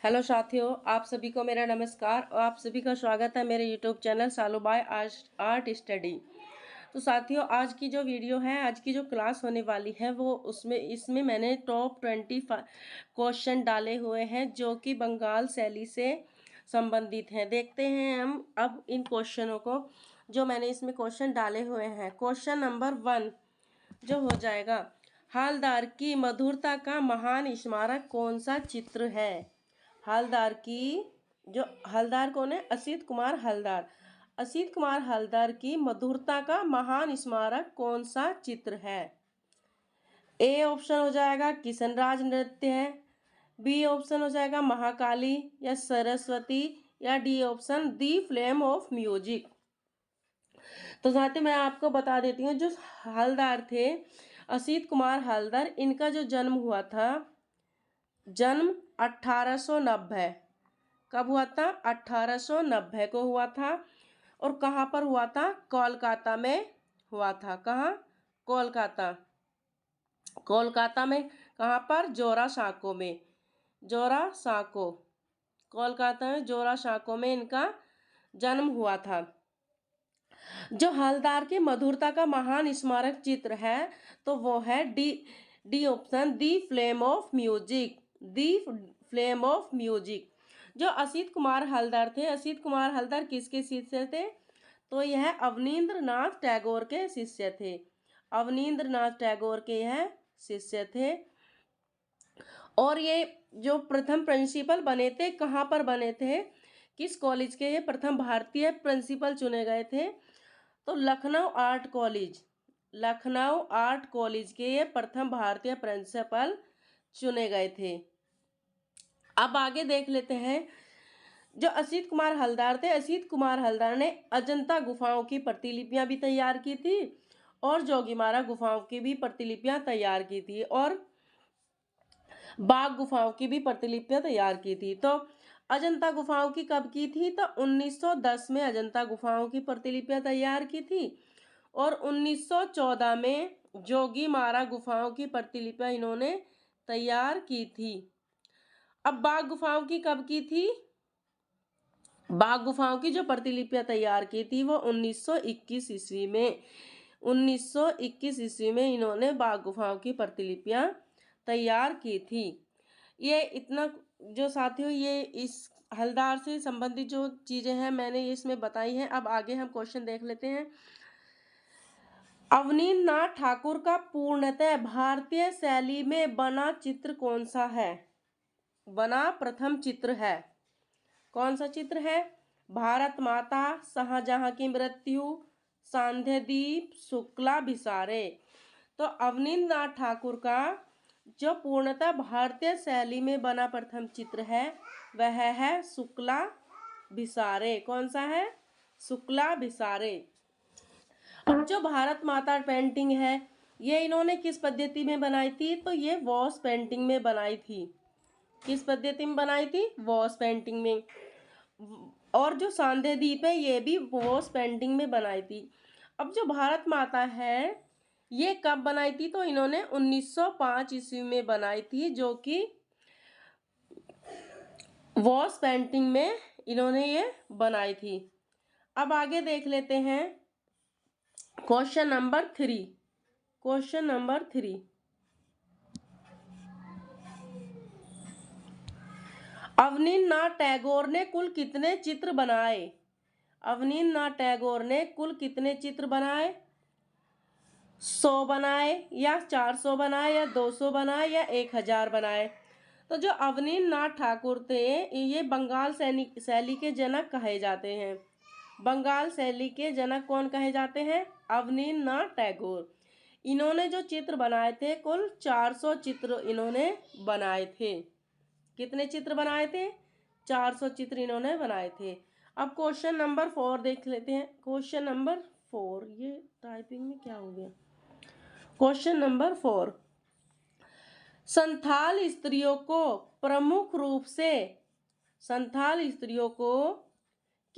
Hello साथियों, आप सभी को मेरा नमस्कार और आप सभी का स्वागत है मेरे यूट्यूब चैनल सालूबाई आर्ट स्टडी। तो साथियों, आज की जो वीडियो है, आज की जो क्लास होने वाली है वो इसमें मैंने टॉप 25 क्वेश्चन डाले हुए हैं जो कि बंगाल शैली से संबंधित हैं। देखते हैं हम अब इन क्वेश्चनों को जो मैंने इसमें क्वेश्चन डाले हुए हैं। क्वेश्चन नंबर 1 जो हो जाएगा, हवलदार की मधुरता का महान स्मारक कौन सा चित्र है? हवलदार की जो हवलदार कौन है? असित कुमार हवलदार। असित कुमार हवलदार की मधुरता का महान स्मारक कौन सा चित्र है? ए ऑप्शन हो जाएगा किशन राज नृत्य है, बी ऑप्शन हो जाएगा महाकाली या सरस्वती, या D option the flame of music. तो साथियों, मैं आपको बता देती हूँ, जो हवलदार थे असित कुमार हवलदार, इनका जो जन्म हुआ था, जन्म 1890, कब हुआ था? 1890 को हुआ था। और कहाँ पर हुआ था? कोलकाता में हुआ था। कहाँ? कोलकाता। कोलकाता में कहाँ पर? जोरासांको में। जोरासांको, कोलकाता में जोरासांको में इनका जन्म हुआ था। जो हवलदार की मधुरता का महान स्मारक चित्र है तो वो है D option, the flame of music. The flame of music. जो असित कुमार हवलदार थे, असित कुमार हवलदार किसके शिष्य थे? तो यह अवनींद्र नाथ टैगोर के शिष्य थे। अवनींद्र नाथ टैगोर के यह शिष्य थे। और ये जो प्रथम प्रिंसिपल बने थे, कहाँ पर बने थे, किस कॉलेज के ये प्रथम भारतीय प्रिंसिपल चुने गए थे? तो Lucknow art college, Lucknow art college के ये प्रथम भारतीय प्रिंसिपल चुने गए थे। अब आगे देख लेते हैं, जो असित कुमार हवलदार थे, असित कुमार हवलदार ने अजंता गुफाओं की प्रतिलिपियां भी तैयार की थी और जोगीमारा गुफाओं की भी प्रतिलिपियां तैयार की थी और बाघ गुफाओं की भी प्रतिलिपियां तैयार की थी। तो अजंता गुफाओं की कब की थी? तो 1910 में अजंता गुफाओं की प्रतिलिपियां तैयार की थी और 1914 में जोगीमारा गुफाओं की प्रतिलिपियां इन्होंने तैयार की थी। अब बाघ गुफाओं की कब की थी? बाघ गुफाओं की जो प्रतिलिपियां तैयार की थी वो 1921 ईस्वी में। 1921 ईस्वी में इन्होंने बाघ गुफाओं की प्रतिलिपियां तैयार की थी। ये इतना जो साथियों, ये इस हवलदार से संबंधित जो चीजें हैं मैंने इसमें बताई हैं। अब आगे हम क्वेश्चन देख लेते हैं। अवनींद्र नाथ ठाकुर का पूर्णतः भारतीय शैली में बना चित्र कौन सा है? बना प्रथम चित्र है, कौन सा चित्र है? भारत माता, शाहजहां की मृत्यु, सांध्यदीप, शुक्ला भिसारे। तो अवनींद्र नाथ ठाकुर का जो पूर्णतः भारतीय शैली में बना प्रथम चित्र है वह है शुक्ला भिसारे। कौन सा है? शुक्ला भिसारे। अब जो भारत माता पेंटिंग है, ये इन्होंने किस पद्धति में बनाई थी? तो ये वॉश पेंटिंग में बनाई थी। किस पद्धति में बनाई थी? वॉश पेंटिंग में। और जो सांध्य दीप है ये भी वॉश पेंटिंग में बनाई थी। अब जो भारत माता है ये कब बनाई थी? तो इन्होंने 1905 ईस्वी में बनाई थी, जो कि वॉश पेंटिंग में इन्होंने ये बनाई थी। अब आगे देख लेते हैं question number 3। Question number 3, Abanindra Nath Tagore ने कुल कितने चित्र बनाए? अवनींद्र नाथ टैगोर ने कुल कितने चित्र बनाए? 100 बनाए या 400 बनाए या 200 बनाए या 1000 बनाए? तो जो अवनींद्र नाथ ठाकुर थे ये बंगाल शैली के जनक कहे जाते हैं। बंगाल शैली के जनक कौन कहे जाते हैं? अवनींद्र नाथ टैगोर। इन्होंने जो चित्र बनाए थे कुल 400 चित्र इन्होंने बनाए थे। कितने चित्र बनाए थे? 400 चित्र इन्होंने बनाए थे। अब क्वेश्चन नंबर 4 देख लेते हैं। क्वेश्चन नंबर 4, ये टाइपिंग में क्या हो गया? क्वेश्चन नंबर 4, संथाल स्त्रियों को प्रमुख रूप से, संथाल स्त्रियों को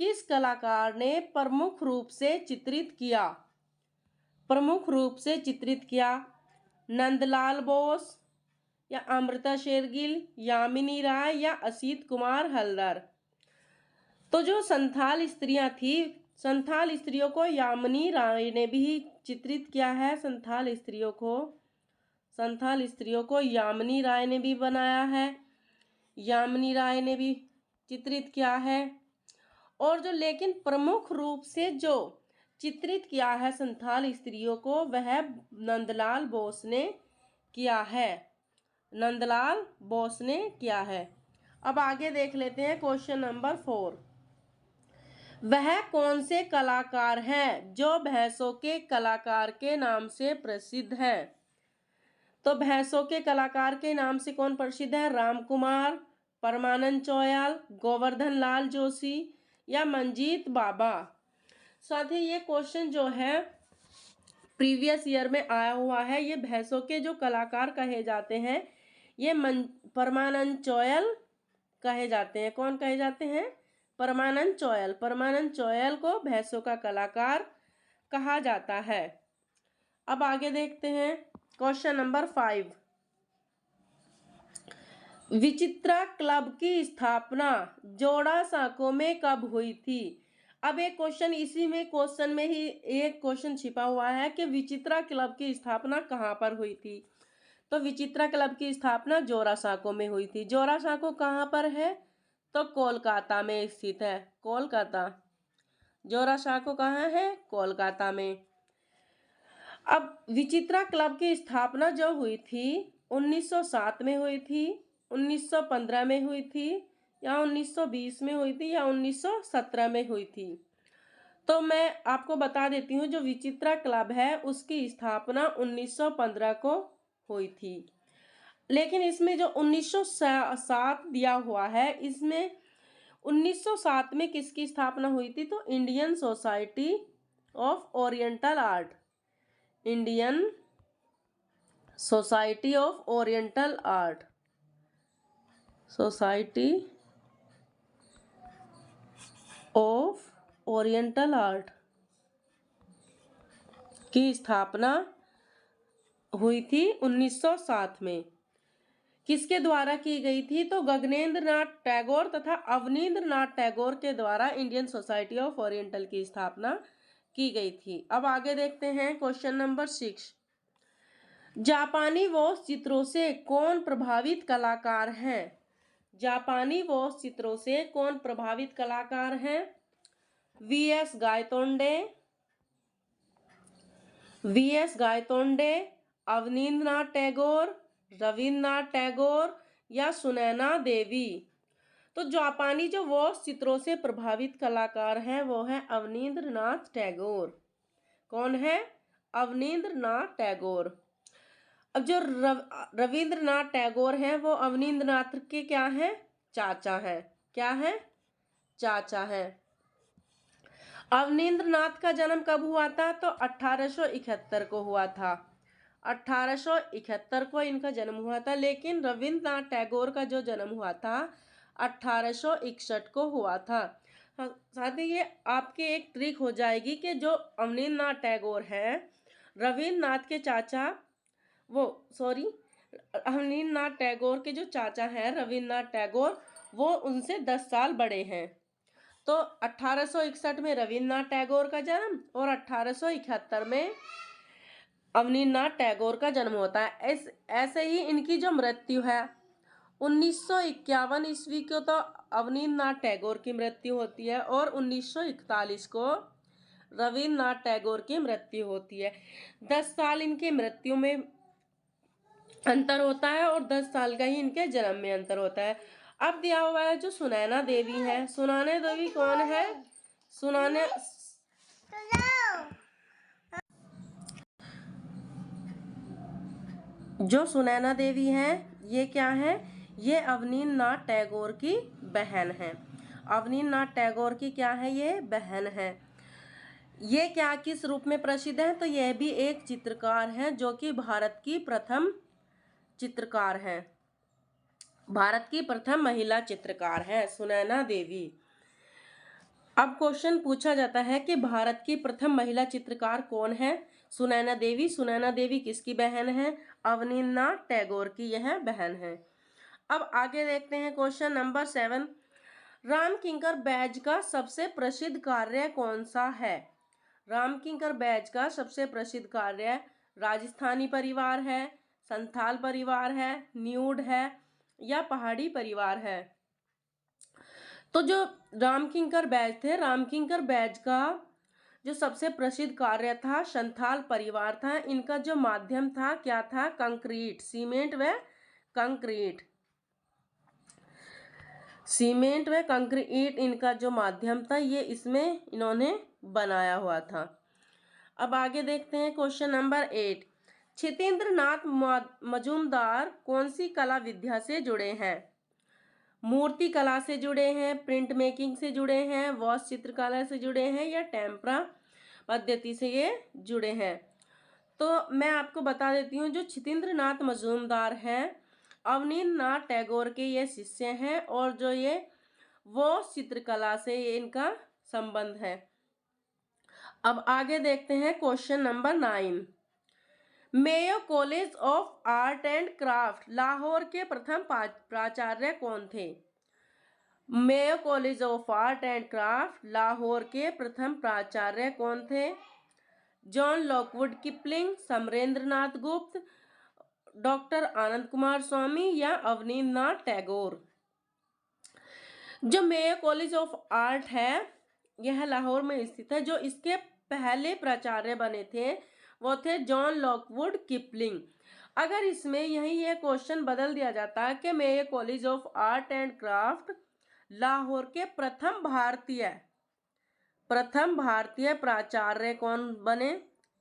किस कलाकार ने प्रमुख रूप से चित्रित किया? प्रमुख रूप से चित्रित किया। नंदलाल बोस, या अमृता शेरगिल, यामिनी राय या असित कुमार हलदर। तो जो संथाल स्त्रियां थी, संथाल स्त्रियों को यामिनी राय ने भी चित्रित किया है। संथाल स्त्रियों को यामिनी राय ने भी बनाया है, यामिनी राय ने भी चित्रित किया है। और जो लेकिन प्रमुख रूप से जो चित्रित किया है संथाल स्त्रियों को, वह नंदलाल बोस ने किया है, नंदलाल बोस ने किया है। अब आगे देख लेते हैं क्वेश्चन नंबर 4। वह कौन से कलाकार हैं जो भैंसों के कलाकार के नाम से प्रसिद्ध है? तो भैंसों के कलाकार के नाम से कौन प्रसिद्ध है? राम कुमार, परमानंद चौयाल, गोवर्धन लाल जोशी या मंजीत बाबा। साथ ही ये क्वेश्चन जो है प्रीवियस ईयर में आया हुआ है। ये भैंसों के जो कलाकार कहे जाते हैं, ये परमानंद चौयाल कहे जाते हैं। कौन कहे जाते हैं? परमानंद चौयाल। परमानंद चौयाल को भैंसों का कलाकार कहा जाता है। अब आगे देखते हैं क्वेश्चन नंबर 5। विचित्रा क्लब की स्थापना जोड़ा साँकों में कब हुई थी? अब एक क्वेश्चन इसी में क्वेश्चन में ही एक क्वेश्चन छिपा हुआ है कि विचित्रा क्लब की स्थापना कहाँ पर हुई थी। तो विचित्रा क्लब की स्थापना जोड़ा साँकों में हुई थी। जोड़ा साँकों कहाँ पर है? तो कोलकाता में स्थित है, कोलकाता। जोड़ा साँकों कहाँ है? कोलकाता में। अब विचित्रा क्लब की स्थापना जो हुई थी 1907 में हुई थी, 1915 में हुई थी, या 1920 में हुई थी, या 1917 में हुई थी। तो मैं आपको बता देती हूँ, जो विचित्रा क्लब है उसकी स्थापना 1915 को हुई थी। लेकिन इसमें जो 1907 दिया हुआ है, इसमें 1907 में किसकी स्थापना हुई थी? तो Indian society of oriental art, Indian society of oriental art, society of oriental art की स्थापना हुई थी 1907 में। किसके द्वारा की गई थी? तो गगनेंद्र नाथ टैगोर तथा अवनींद्र नाथ टैगोर के द्वारा इंडियन सोसाइटी ऑफ ओरिएंटल की स्थापना की गई थी। अब आगे देखते हैं क्वेश्चन नंबर 6। जापानी वॉश चित्रों से कौन प्रभावित कलाकार हैं? जापानी वॉश चित्रों से कौन प्रभावित कलाकार हैं? वी.एस. गायतोंडे, अवनींद्रनाथ टैगोर, रविन्द्रनाथ टैगोर या सुनैना देवी। तो जापानी जो वॉश चित्रों से प्रभावित कलाकार हैं वो है अवनींद्रनाथ टैगोर। कौन है? अवनींद्रनाथ टैगोर। अब जो रविन्द्रनाथ टैगोर हैं वो अवनींद्रनाथ के क्या हैं? चाचा हैं। क्या है? चाचा हैं। अवनींद्रनाथ का जन्म कब हुआ था? तो 1871 को हुआ था। 1871 को इनका जन्म हुआ था। लेकिन रविन्द्रनाथ टैगोर का जो जन्म हुआ था 1861 को हुआ था। साथ ही ये आपके एक ट्रिक हो जाएगी कि जो अवनींद्रनाथ टैगोर हैं, रविन्द्रनाथ के चाचा, अवनींद्रनाथ टैगोर के जो चाचा हैं रविन्द्रनाथ टैगोर, वो उनसे 10 साल बड़े हैं। तो 1861 में रविन्द्रनाथ टैगोर का जन्म और 1871 में अवनींद्रनाथ टैगोर का जन्म होता है। ऐसे ही इनकी जो मृत्यु है 1951 ईस्वी को तो अवनींद्रनाथ टैगोर की मृत्यु होती है और 1941 को रविन्द्रनाथ टैगोर की मृत्यु होती है। 10 साल इनके मृत्यु में अंतर होता है और 10 साल का ही इनके जन्म में अंतर होता है। अब दिया हुआ है जो सुनैना देवी है। सुनैना देवी कौन है? जो सुनैना देवी है ये क्या है? ये अवनींद्रनाथ टैगोर की बहन है। अवनींद्रनाथ टैगोर की क्या है? ये बहन है। ये क्या किस रूप में प्रसिद्ध है? तो यह भी एक चित्रकार है जो कि भारत की प्रथम चित्रकार है, भारत की प्रथम महिला चित्रकार है सुनैना देवी। अब क्वेश्चन पूछा जाता है कि भारत की प्रथम महिला चित्रकार कौन है? सुनैना देवी किसकी बहन है? अवनींद्रनाथ टैगोर की यह बहन है। अब आगे देखते हैं क्वेश्चन नंबर 7। रामकिंकर बैज का सबसे प्रसिद्ध कार्य कौन सा है? रामकिंकर बैज का सबसे प्रसिद्ध कार्य राजस्थानी परिवार है, संथाल परिवार है, न्यूड है या पहाड़ी परिवार है। तो जो रामकिंकर बैज थे, रामकिंकर बैज का जो सबसे प्रसिद्ध कार्य था संथाल परिवार था। इनका जो माध्यम था क्या था? कंक्रीट, सीमेंट व कंक्रीट। सीमेंट व कंक्रीट इनका जो माध्यम था ये इसमें इन्होंने बनाया हुआ था। अब आगे देखते हैं क्वेश्चन नंबर 8। क्षितेंद्र नाथ मजूमदार कौन सी कला विद्या से जुड़े हैं? मूर्ति कला से जुड़े हैं, प्रिंट मेकिंग से जुड़े हैं, वॉश चित्रकला से जुड़े हैं या टेम्परा पद्धति से ये जुड़े हैं। तो मैं आपको बता देती हूँ, जो क्षितेंद्र नाथ मजूमदार हैं अवनींद्रनाथ टैगोर के ये शिष्य हैं और जो ये वॉश चित्रकला से ये इनका संबंध है। अब आगे देखते हैं question number 9। Mayo college of art and craft Lahore के प्रथम प्राचार्य कौन थे? Mayo college of art and craft Lahore के प्रथम प्राचार्य कौन थे? जॉन लॉकवुड किपलिंग, समरेंद्रनाथ गुप्त, डॉक्टर आनंद कुमार स्वामी या अवनींद्रनाथ टैगोर। जो मेयो कॉलेज ऑफ आर्ट है यह लाहौर में स्थित है। जो इसके पहले प्राचार्य बने थे वो थे जॉन लॉकवुड किपलिंग। अगर इसमें यही ये क्वेश्चन बदल दिया जाता कि Mayo college of art and craft Lahore के प्रथम भारतीय प्राचार्य कौन बने?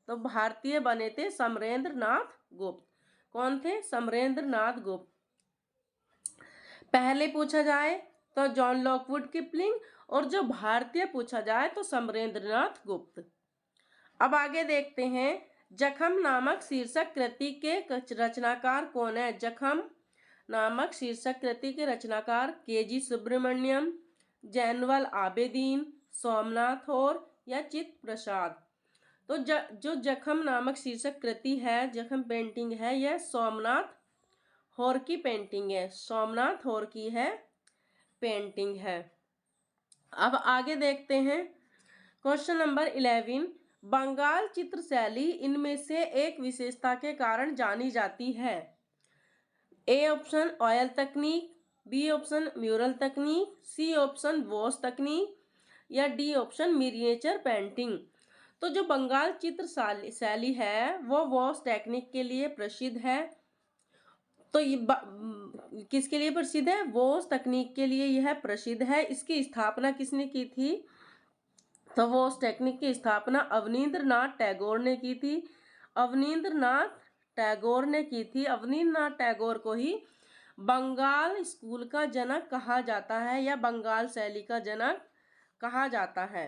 तो भारतीय बने थे समरेंद्रनाथ गुप्त। कौन थे? समरेंद्रनाथ गुप्त। पहले पूछा जाए तो जॉन लॉकवुड किपलिंग और जो भारतीय पूछा जाए तो समरेंद्रनाथ गुप्त। अब आगे देखते हैं, जखम नामक शीर्षक कृति के रचनाकार कौन है? जखम नामक शीर्षक कृति के रचनाकार के.जी. सुब्रमण्यम, जैनुअल आबेदीन, सोमनाथ और या चित्त प्रसाद। तो जो जखम नामक शीर्षक कृति है, जखम पेंटिंग है, यह सोमनाथ होर की पेंटिंग है। सोमनाथ होर की है पेंटिंग है। अब आगे देखते हैं क्वेश्चन नंबर 11। बंगाल चित्र शैली इनमें से एक विशेषता के कारण जानी जाती है। ए ऑप्शन ऑयल तकनीक, बी ऑप्शन म्यूरल तकनीक, सी ऑप्शन वॉश तकनीक या डी ऑप्शन मिनिएचर पेंटिंग। तो जो बंगाल चित्र शैली है वो वॉश टेक्निक के लिए प्रसिद्ध है। तो ये किसके लिए प्रसिद्ध है? वॉश तकनीक के लिए यह प्रसिद्ध है। इसकी स्थापना किसने की थी? तो वॉश टेक्निक की स्थापना अवनींद्रनाथ टैगोर ने की थी। अवनींद्रनाथ टैगोर को ही बंगाल स्कूल का जनक कहा जाता है या बंगाल शैली का जनक कहा जाता है।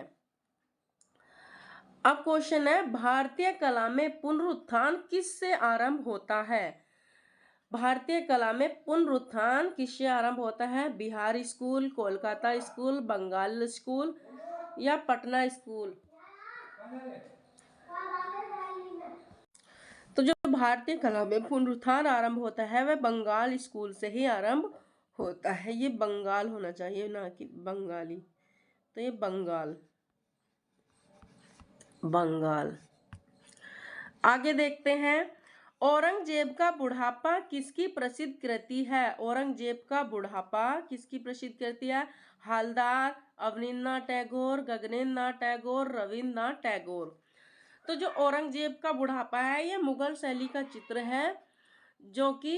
अब क्वेश्चन है, भारतीय कला में पुनरुत्थान किससे आरंभ होता है? भारतीय कला में पुनरुत्थान किससे आरंभ होता है? Bihar school, Kolkata school, Bengal school या पटना स्कूल। तो जो भारतीय कला में पुनरुत्थान आरंभ होता है वह बंगाल स्कूल से ही आरंभ होता है। ये बंगाल होना चाहिए ना कि बंगाली। तो ये बंगाल। आगे देखते हैं, औरंगजेब का बुढ़ापा किसकी प्रसिद्ध कृति है? औरंगजेब का बुढ़ापा किसकी प्रसिद्ध कृति है? हालदार, अवनींद्रनाथ टैगोर, गगनेंद्रनाथ टैगोर, रविंद्रनाथ टैगोर। तो जो औरंगजेब का बुढ़ापा है यह मुगल शैली का चित्र है जो कि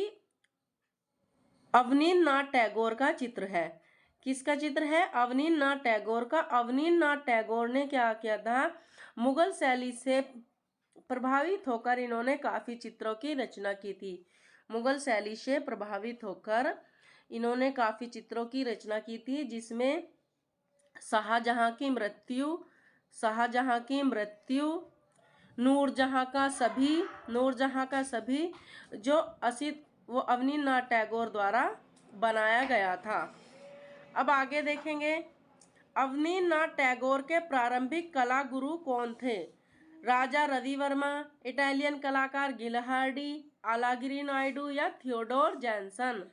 अवनींद्रनाथ टैगोर का चित्र है। किसका चित्र है? अवनींद्रनाथ टैगोर का। अवनींद्रनाथ टैगोर ने क्या किया था? मुगल शैली से प्रभावित होकर इन्होंने काफी चित्रों की रचना की थी। मुगल शैली से प्रभावित होकर इन्होंने काफी चित्रों की रचना की थी, जिसमें शाहजहां की मृत्यु, नूरजहां का सभी जो असित वो अवनींद्रनाथ टैगोर द्वारा बनाया गया था। अब आगे देखेंगे, अवनींद्रनाथ टैगोर के प्रारंभिक कला गुरु कौन थे? राजा रवि वर्मा, इटालियन कलाकार गिलहार्डी, अलागिरी नायडू या थियोडोर जैनसन।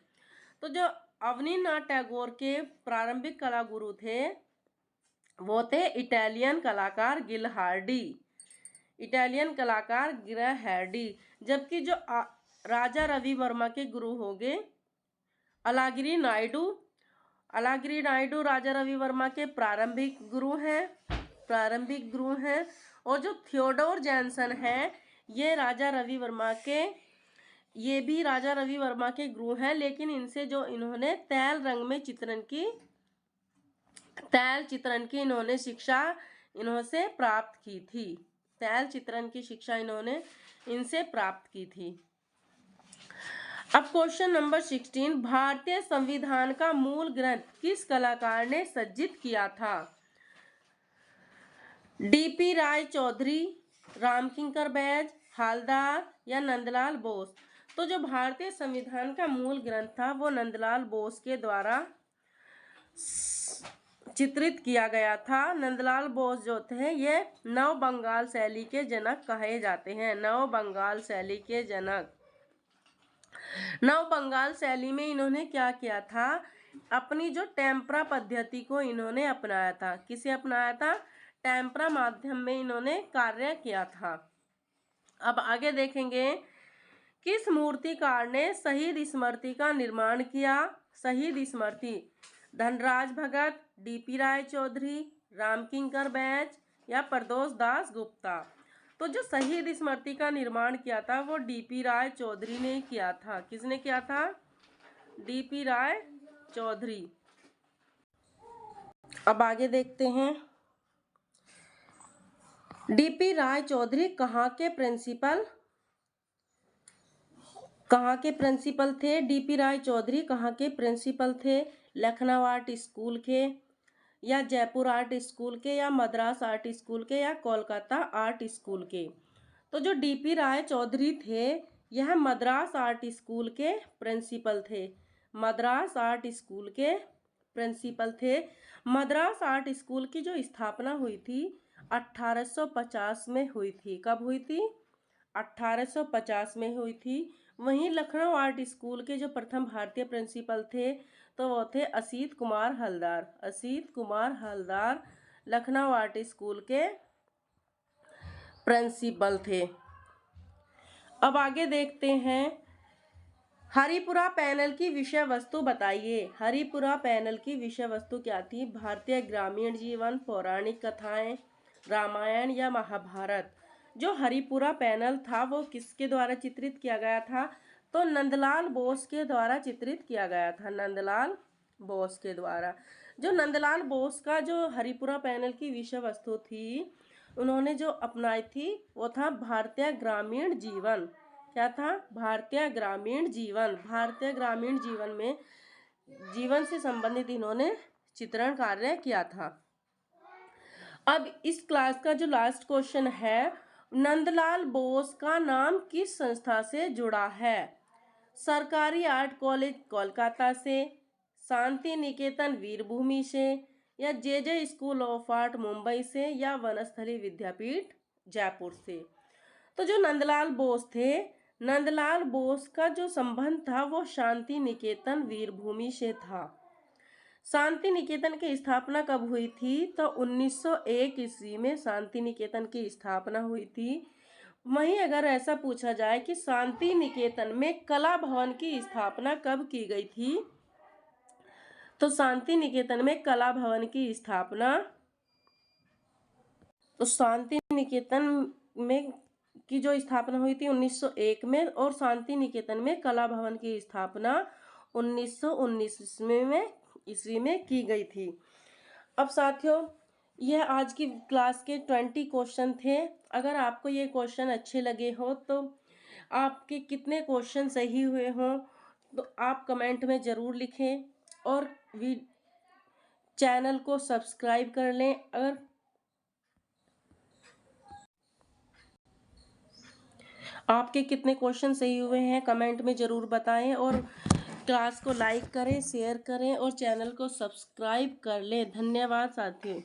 तो जो अवनीनाथ टैगोर के प्रारंभिक कला गुरु थे वो थे इटालियन कलाकार गिलहार्डी, इटालियन कलाकार गिलहार्डी। जबकि जो राजा रवि वर्मा के गुरु हो गए अलागिरी नायडू, अलागिरी नायडू राजा रवि वर्मा के प्रारंभिक गुरु हैं। और जो थियोडोर जैनसन है ये भी राजा रवि वर्मा के गुरु हैं, लेकिन इनसे जो इन्होंने तैल चित्रण की इन्होंने शिक्षा इन्होंने प्राप्त की थी। तैल चित्रण की शिक्षा इन्होंने इनसे प्राप्त की थी। अब क्वेश्चन नंबर 16, भारतीय संविधान का मूल ग्रंथ किस कलाकार ने सज्जित किया था? डीपी राय चौधरी, रामकिंकर बैज, हालदार या नंदलाल बोस। तो जो भारतीय संविधान का मूल ग्रंथ था वो नंदलाल बोस के द्वारा चित्रित किया गया था। नंदलाल बोस जो थे ये नव बंगाल शैली के जनक कहे जाते हैं। नव बंगाल शैली के जनक। नव बंगाल शैली में इन्होंने क्या किया था? अपनी जो टेम्परा पद्धति को इन्होंने अपनाया था। किसे अपनाया था? टेम्परा माध्यम में इन्होंने कार्य किया था। अब आगे देखेंगे किस मूर्तिकार ने शहीद स्मृति का निर्माण किया? शहीद स्मृति धनराज भगत, डीपी राय चौधरी, रामकिंकर बैज या प्रदोष दास गुप्ता। तो जो शहीद स्मृति का निर्माण किया था वो डीपी राय चौधरी ने किया था। किसने किया था? डीपी राय चौधरी। अब आगे देखते हैं डीपी राय चौधरी कहाँ के प्रिंसिपल थे? डीपी राय चौधरी कहाँ के प्रिंसिपल थे? लखनऊ आर्ट स्कूल के या जयपुर आर्ट स्कूल के या मद्रास आर्ट स्कूल के या कोलकाता आर्ट स्कूल के। तो जो डीपी राय चौधरी थे यह मद्रास आर्ट स्कूल के प्रिंसिपल थे। मद्रास आर्ट स्कूल के प्रिंसिपल थे। मद्रास आर्ट स्कूल की जो स्थापना हुई थी 1850 में हुई थी। कब हुई थी? 1850 में हुई थी। वहीं लखनऊ आर्ट स्कूल के जो प्रथम भारतीय प्रिंसिपल थे तो वो थे असीत कुमार हलदार। असीत कुमार हलदार लखनऊ आर्ट स्कूल के प्रिंसिपल थे। अब आगे देखते हैं हरिपुरा पैनल की विषय वस्तु बताइए। हरिपुरा पैनल की विषय वस्तु क्या थी? भारतीय ग्रामीण जीवन, पौराणिक कथाएं, रामायण या महाभारत। जो हरिपुरा पैनल था वो किसके द्वारा चित्रित किया गया था? तो नंदलाल बोस के द्वारा चित्रित किया गया था। नंदलाल बोस के द्वारा। जो नंदलाल बोस का जो हरिपुरा पैनल की विषय वस्तु थी उन्होंने जो अपनाई थी वो था भारतीय ग्रामीण जीवन। क्या था? भारतीय ग्रामीण जीवन। भारतीय ग्रामीण जीवन में जीवन से संबंधित इन्होंने चित्रण कार्य किया था। अब इस क्लास का जो लास्ट क्वेश्चन है, नंदलाल बोस का नाम किस संस्था से जुड़ा है? सरकारी आर्ट कॉलेज कोलकाता से, शांति निकेतन वीरभूमि से या जे स्कूल ऑफ आर्ट मुंबई से या वनस्थली विद्यापीठ जयपुर से। तो जो नंदलाल बोस थे, नंदलाल बोस का जो संबंध था वो शांति निकेतन वीरभूमि से था। शांति निकेतन की स्थापना कब हुई थी? तो 1901 ईस्वी में शांति निकेतन की स्थापना हुई थी। वहीं अगर ऐसा पूछा जाए कि शांति निकेतन में कला भवन की स्थापना कब की गई थी, तो शांति निकेतन में कला भवन की स्थापना, तो शांति निकेतन में की जो स्थापना हुई थी 1901 में और शांति निकेतन में कला भवन की स्थापना 1919 ईस्वी में की गई थी। अब साथियों यह आज की क्लास के 20 क्वेश्चन थे। अगर आपको ये क्वेश्चन अच्छे लगे हो तो आपके कितने क्वेश्चन सही हुए हों तो आप कमेंट में ज़रूर लिखें और चैनल को सब्सक्राइब कर लें। अगर आपके कितने क्वेश्चन सही हुए हैं कमेंट में ज़रूर बताएं और क्लास को लाइक करें, शेयर करें और चैनल को सब्सक्राइब कर लें। धन्यवाद साथियों।